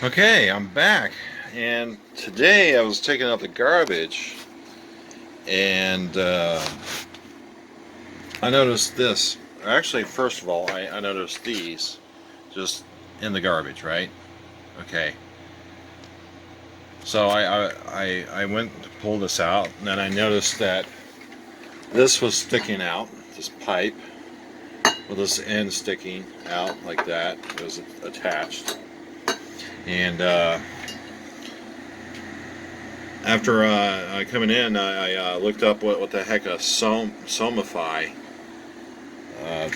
Okay, I'm back, and today I was taking out the garbage, and I noticed this. Actually, first of all, I noticed these just in the garbage, right? Okay, so I went to pull this out, and then I noticed that this was sticking out, this pipe, with this end sticking out like that. It was attached, and after coming in, I looked up what the heck a somify, uh,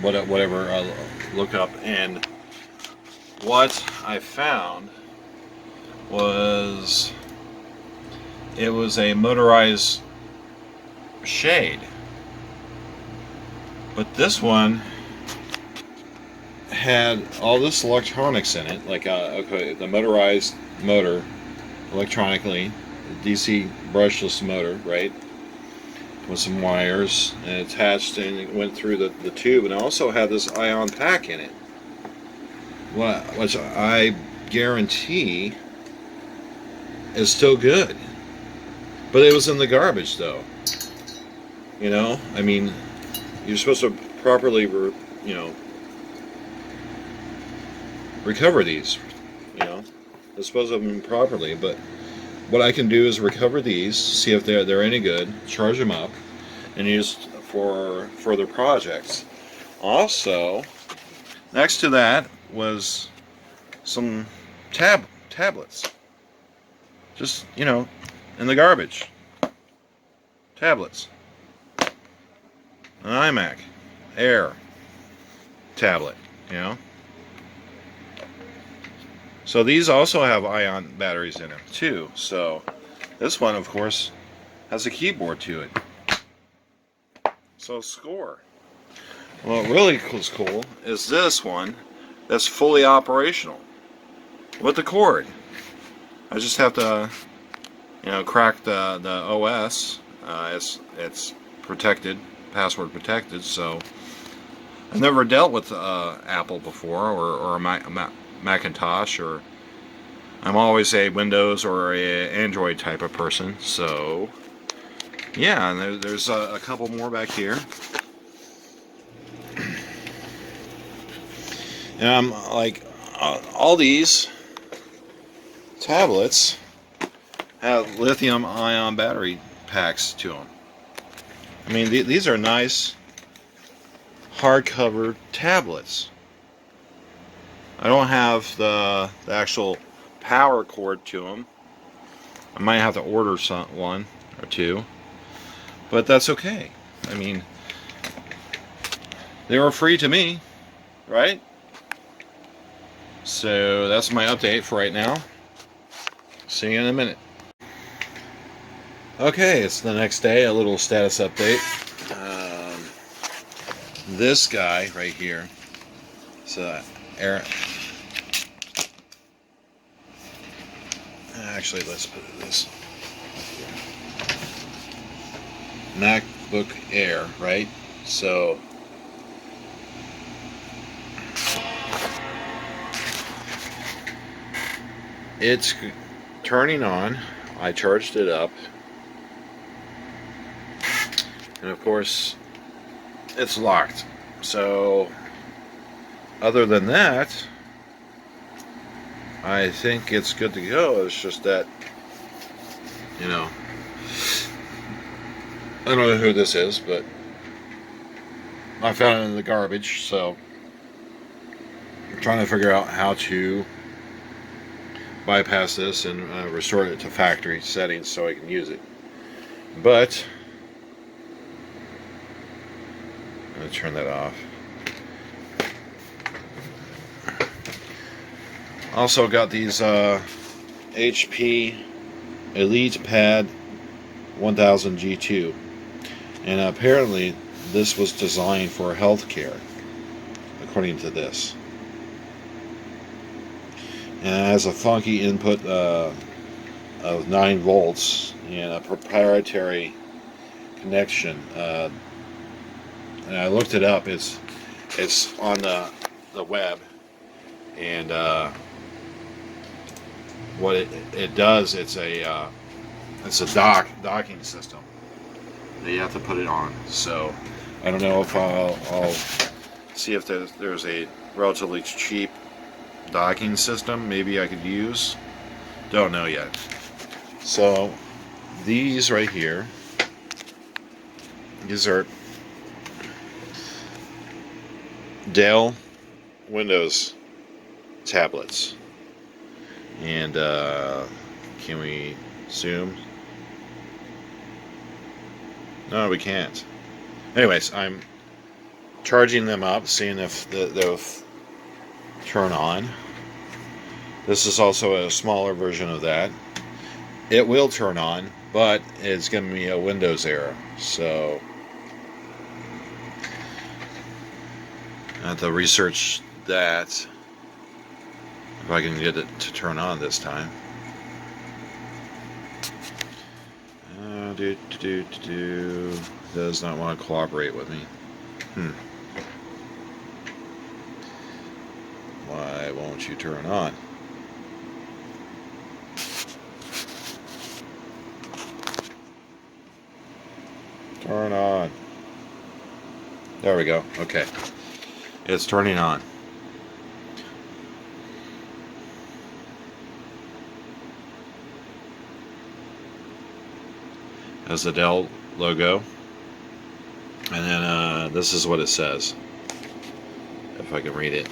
whatever, look up, and what I found was it was a motorized shade, but this one had all this electronics in it, like okay, the motorized motor electronically, DC brushless motor, right, with some wires, and attached, and it went through the tube, and it also had this ion pack in it, which I guarantee is still good, but it was in the garbage though. You know, I mean, you're supposed to properly recover these, dispose of them properly, but what I can do is recover these, see if they're any good, charge them up, and use for further projects. Also, next to that was some tablets, just in the garbage. Tablets, an iMac Air tablet, So these also have ion batteries in them too. So this one, of course, has a keyboard to it. So score. What really is cool is this one that's fully operational with the cord. I just have to, crack the OS. It's protected, password protected. So I've never dealt with Apple before, or a Macintosh, or I'm always a Windows or a Android type of person. So yeah, and there's a couple more back here. And like all these tablets have lithium ion battery packs to them. I mean, these are nice hardcover tablets. I don't have the actual power cord to them. I might have to order one or two, but that's okay. I mean, they were free to me, right? So that's my update for right now. See you in a minute. Okay, it's the next day, a little status update. This guy right here, actually, let's put this MacBook Air, right? So it's turning on. I charged it up, and of course it's locked. So other than that, I think it's good to go. It's just that, I don't know who this is, but I found it in the garbage, so I'm trying to figure out how to bypass this and restore it to factory settings so I can use it. But I'm going to turn that off. Also got these HP ElitePad 1000 G2, and apparently this was designed for healthcare, according to this. And it has a funky input of 9 volts and a proprietary connection. And I looked it up. It's on the web, and what it does, it's a docking system that you have to put it on. So I don't know if I'll see if there's a relatively cheap docking system maybe I could use. Don't know yet. So these right here, these are Dell Windows tablets. And can we zoom? No, we can't. Anyways, I'm charging them up, seeing if they'll turn on. This is also a smaller version of that. It will turn on, but it's giving me a Windows error. So I have to research that, if I can get it to turn on this time. Does not want to cooperate with me. Why won't you turn on? Turn on. There we go. Okay. It's turning on. Has the Dell logo. And then this is what it says, if I can read it.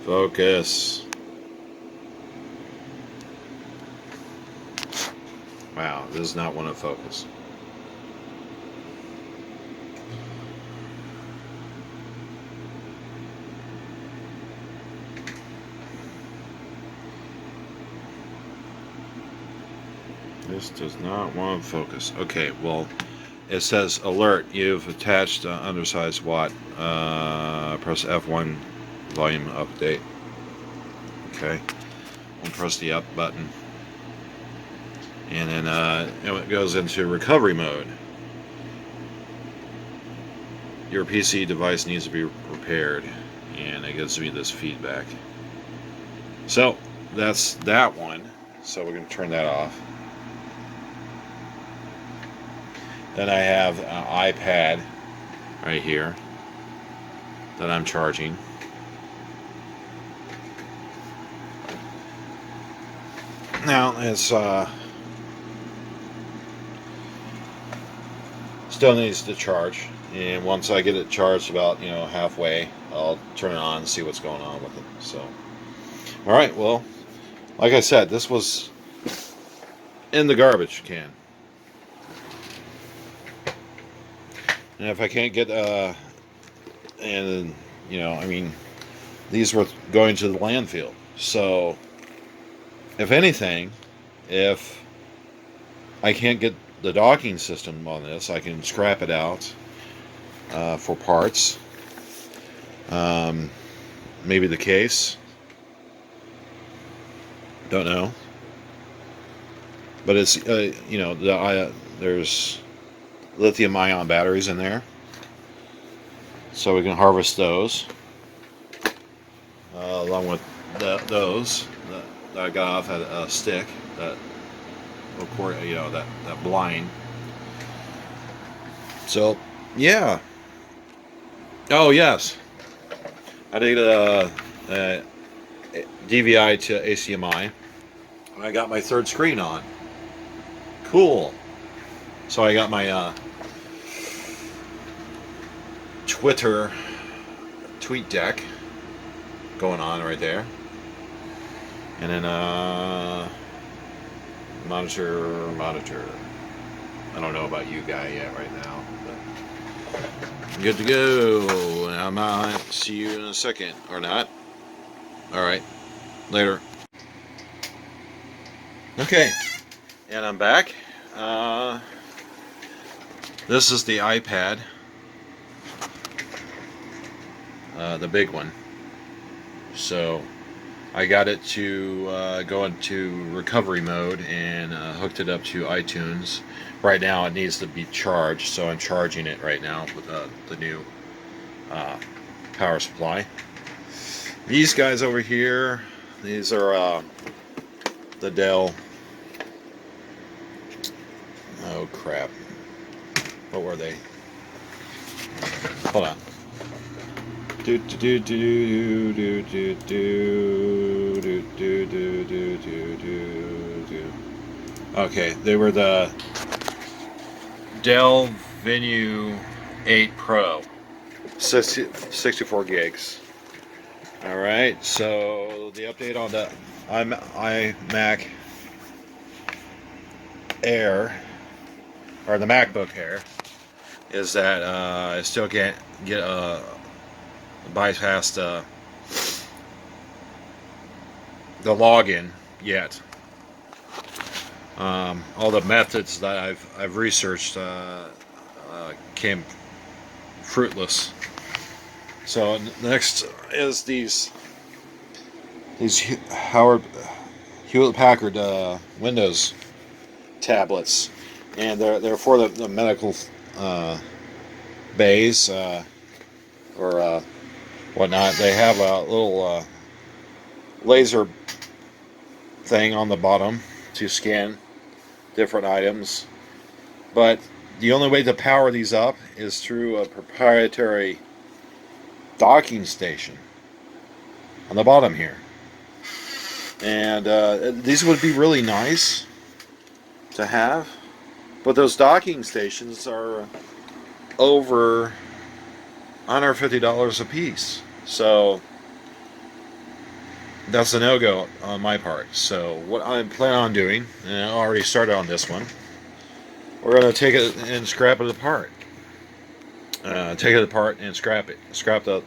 Focus. Wow, this does not want to focus. This does not want to focus. Okay, well, it says alert. You've attached undersized watt. Press F1 volume update. Okay, we'll press the up button, and then it goes into recovery mode. Your PC device needs to be repaired, and it gives me this feedback. So that's that one. So we're going to turn that off. Then I have an iPad right here that I'm charging. Now it's still needs to charge, and once I get it charged about halfway, I'll turn it on and see what's going on with it. So, all right, well, like I said, this was in the garbage can. And if I can't get, these were going to the landfill. So, if anything, if I can't get the docking system on this, I can scrap it out for parts. Maybe the case. Don't know. But it's, there's lithium-ion batteries in there, so we can harvest those along with those that I got off at a stick, that blind. So yeah. Oh yes, I did a DVI to HDMI, and I got my third screen on. Cool. So I got my tweet deck going on right there, and then monitor. I don't know about you guy yet right now, but I'm good to go. I might see you in a second or not. All right, later. Okay, and I'm back. This is the iPad, the big one. So I got it to go into recovery mode and hooked it up to iTunes. Right now it needs to be charged, so I'm charging it right now with the new power supply. These guys over here, these are the Dell. Oh crap! What were they? Hold on. Do do do do do do do do do do do do do. Okay, they were the Dell Venue 8 Pro, 64 gigs. All right, so the update on the iMac Air, or the MacBook Air, is that I still can't get bypass the login yet. All the methods that I've researched came fruitless. So next is these Hewlett-Packard Windows tablets, and they're for the medical bays or whatnot. They have a little laser thing on the bottom to scan different items, but the only way to power these up is through a proprietary docking station on the bottom here. And these would be really nice to have, but those docking stations are over $150 a piece, so that's a no-go on my part. So what I plan on doing, and I already started on this one, we're going to take it and scrap it apart. Take it apart and scrap it. Scrap the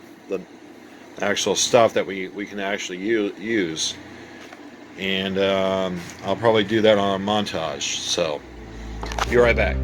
actual stuff that we can actually use. And I'll probably do that on a montage. So, be right back.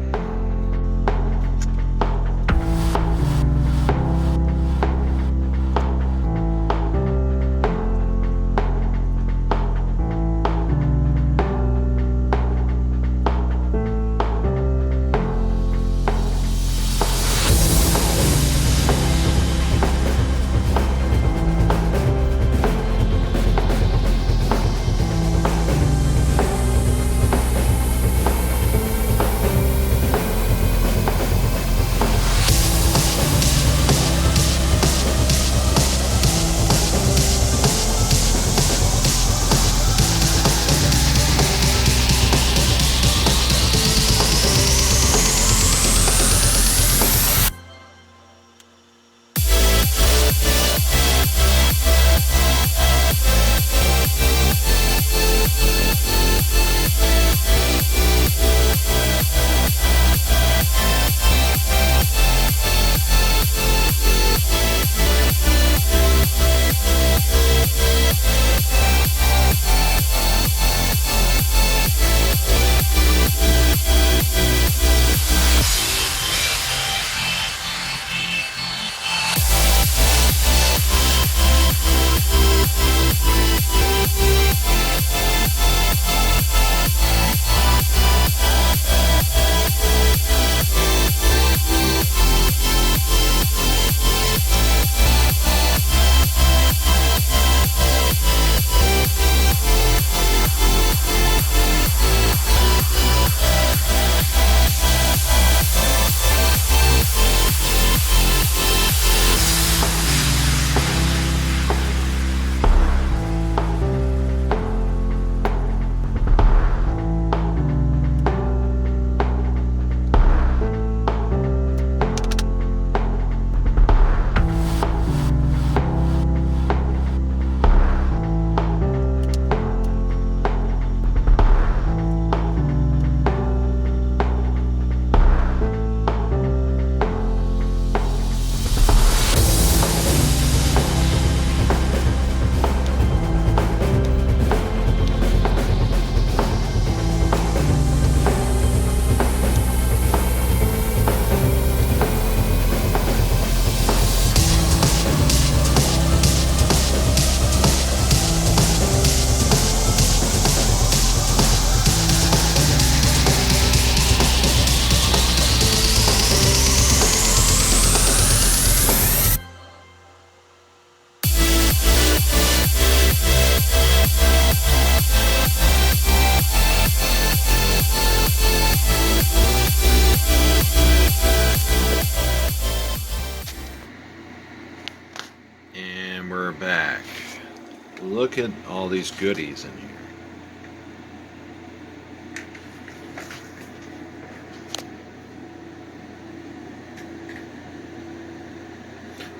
look at all these goodies in here.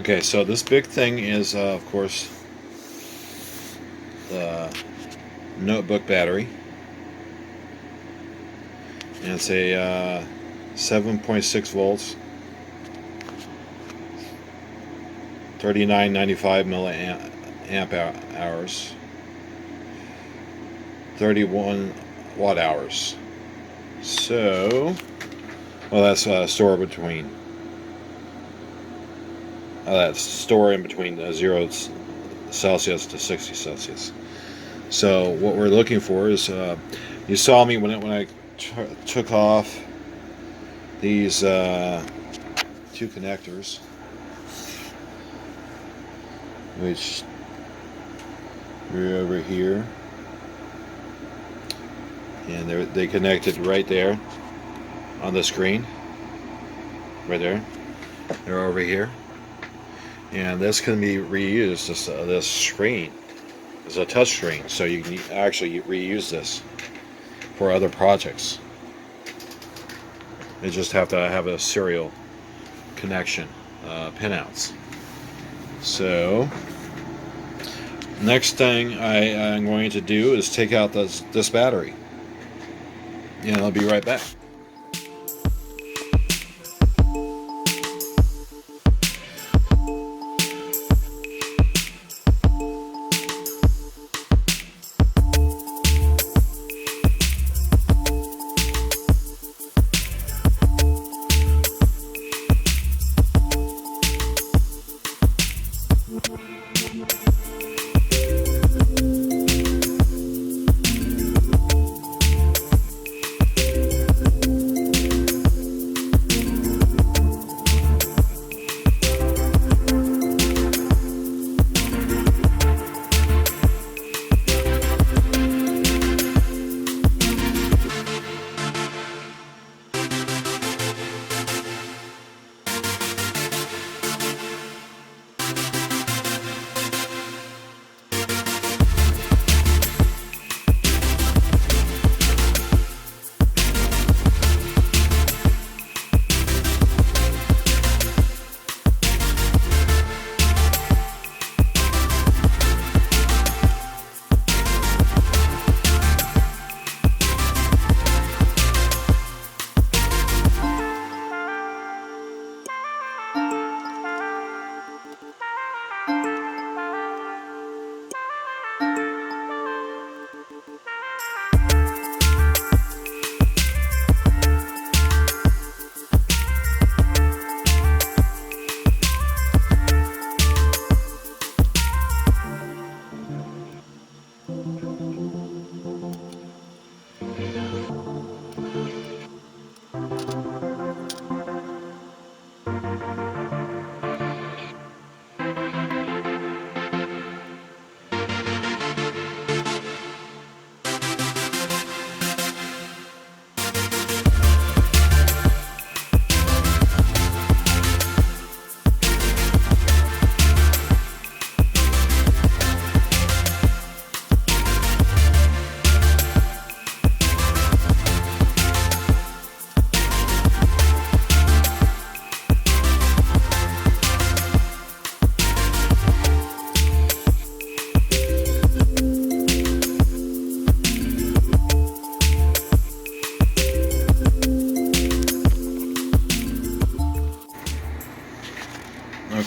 Okay, so this big thing is, of course, the notebook battery. And it's a 7.6 volts, 3995 milliamp hours, 31 watt hours. So, well, that's store between. That's store in between 0 Celsius to 60 Celsius. So what we're looking for is, you saw me when I took off these 2 connectors, which are over here, and they connected right there on the screen, right there. They're over here. And this can be reused. This screen is a touch screen, so you can actually reuse this for other projects. You just have to have a serial connection, pinouts. So next thing I'm going to do is take out this battery, and I'll be right back.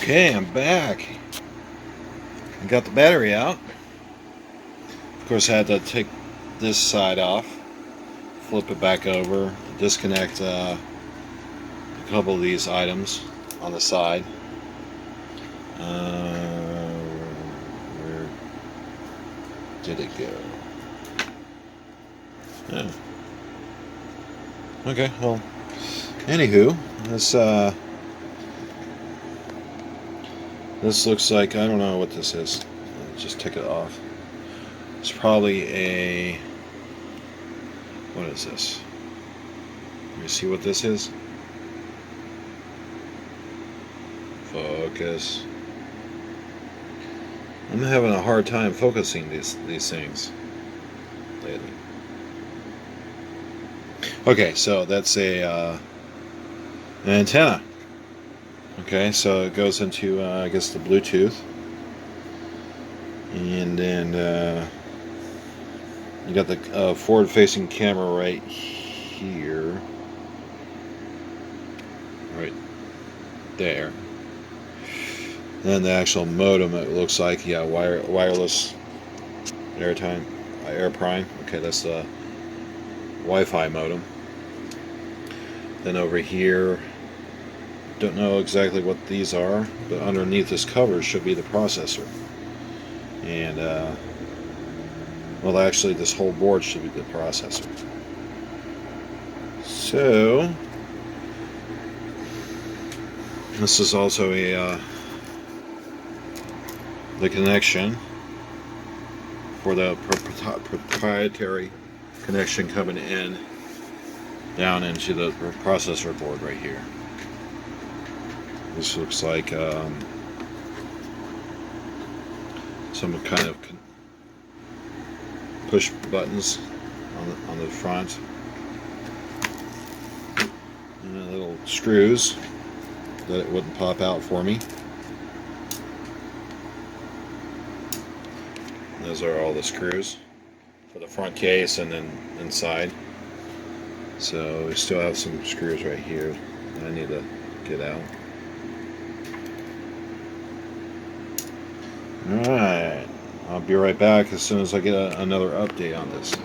Okay, I'm back. I got the battery out. Of course, I had to take this side off, flip it back over, disconnect a couple of these items on the side. Where did it go? Yeah. Okay, well, anywho, this looks like, I don't know what this is. Just take it off. It's probably a, what is this? Let me see what this is. Focus. I'm having a hard time focusing these things lately. Okay, so that's an antenna. Okay, so it goes into I guess the Bluetooth, and then you got the forward-facing camera right here, right there. Then the actual modem, it looks like, yeah, wireless AirPrime. Okay, that's the Wi-Fi modem. Then over here, don't know exactly what these are, but underneath this cover should be the processor. And well, actually, this whole board should be the processor. So this is also the connection for the proprietary connection coming in down into the processor board right here. This looks like some kind of push buttons on the front, and little screws that it wouldn't pop out for me. Those are all the screws for the front case and then inside. So we still have some screws right here that I need to get out. Alright, I'll be right back as soon as I get another update on this.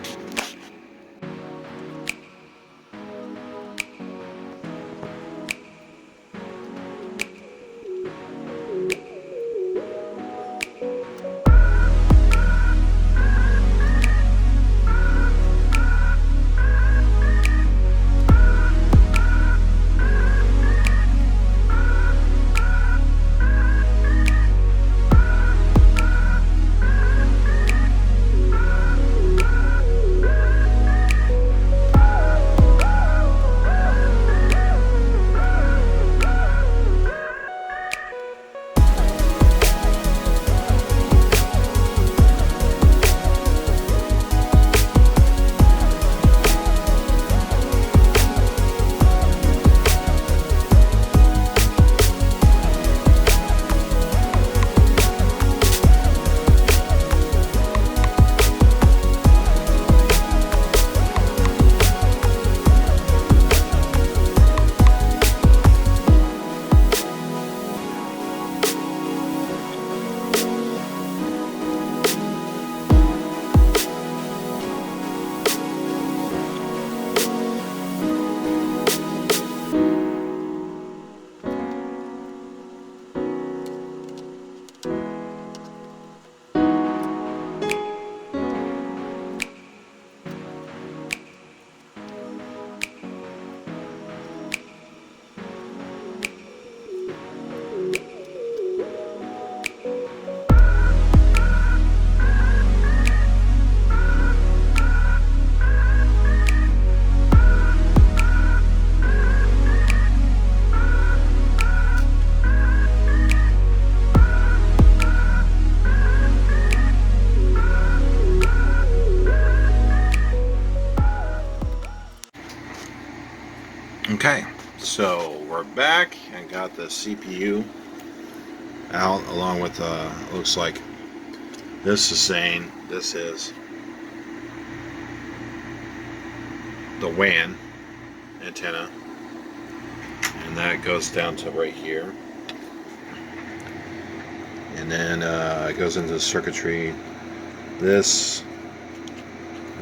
Okay, so we're back and got the CPU out along with looks like this is saying this is the WAN antenna, and that goes down to right here, and then it goes into the circuitry. This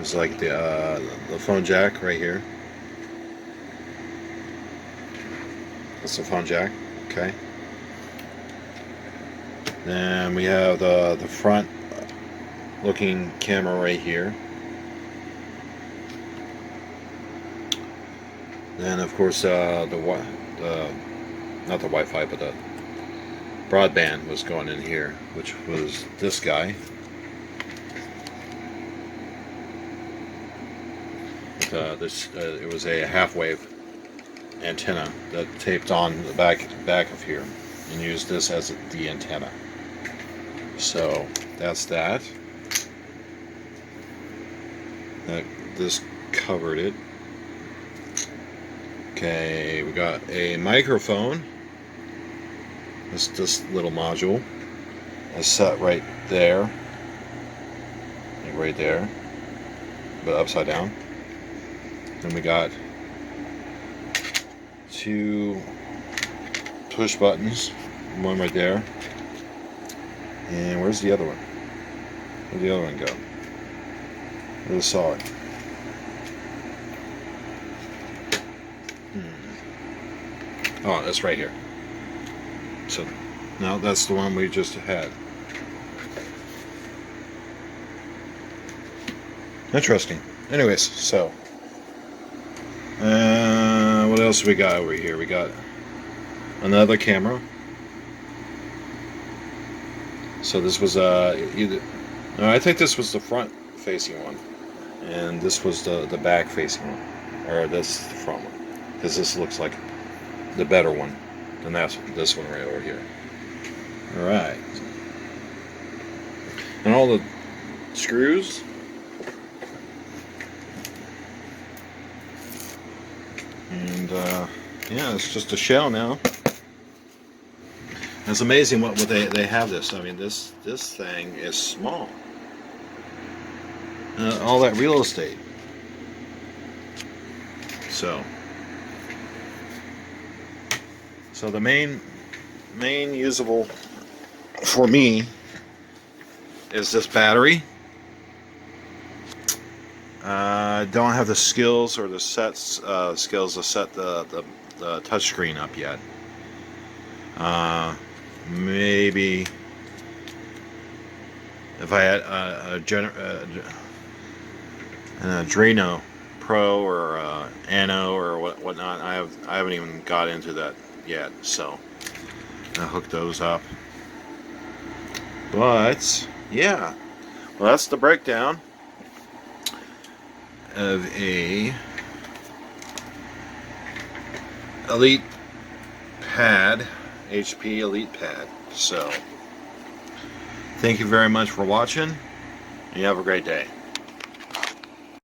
is like the phone jack right here. That's the phone jack. Okay. Then we have the front looking camera right here. Then of course not the Wi-Fi, but the broadband was going in here, which was this guy. It was a half-wave antenna that taped on the back of here, and used this as the antenna. So that's that. This covered it. Okay, we got a microphone. This little module is set right there, like right there, but upside down. Then we got 2 push buttons, one right there. And where's the other one? Where'd the other one go? Where's the solid? Oh, that's right here. So now that's the one we just had. Interesting. Anyways, so what else we got over here? We got another camera. So this was either. No, I think this was the front-facing one, and this was the back-facing one, or this the front one, because this looks like the better one than this one right over here. All right, and all the screws. And yeah, it's just a shell now. It's amazing what they have this. I mean, this thing is small. All that real estate. So the main usable for me is this battery. Don't have the skills or the skills to set the touchscreen up yet. Maybe if I had an Adreno Pro or Nano or whatnot, I haven't even got into that yet, so I'll hook those up. But yeah, well, that's the breakdown of a ElitePad, HP ElitePad. So thank you very much for watching, and you have a great day.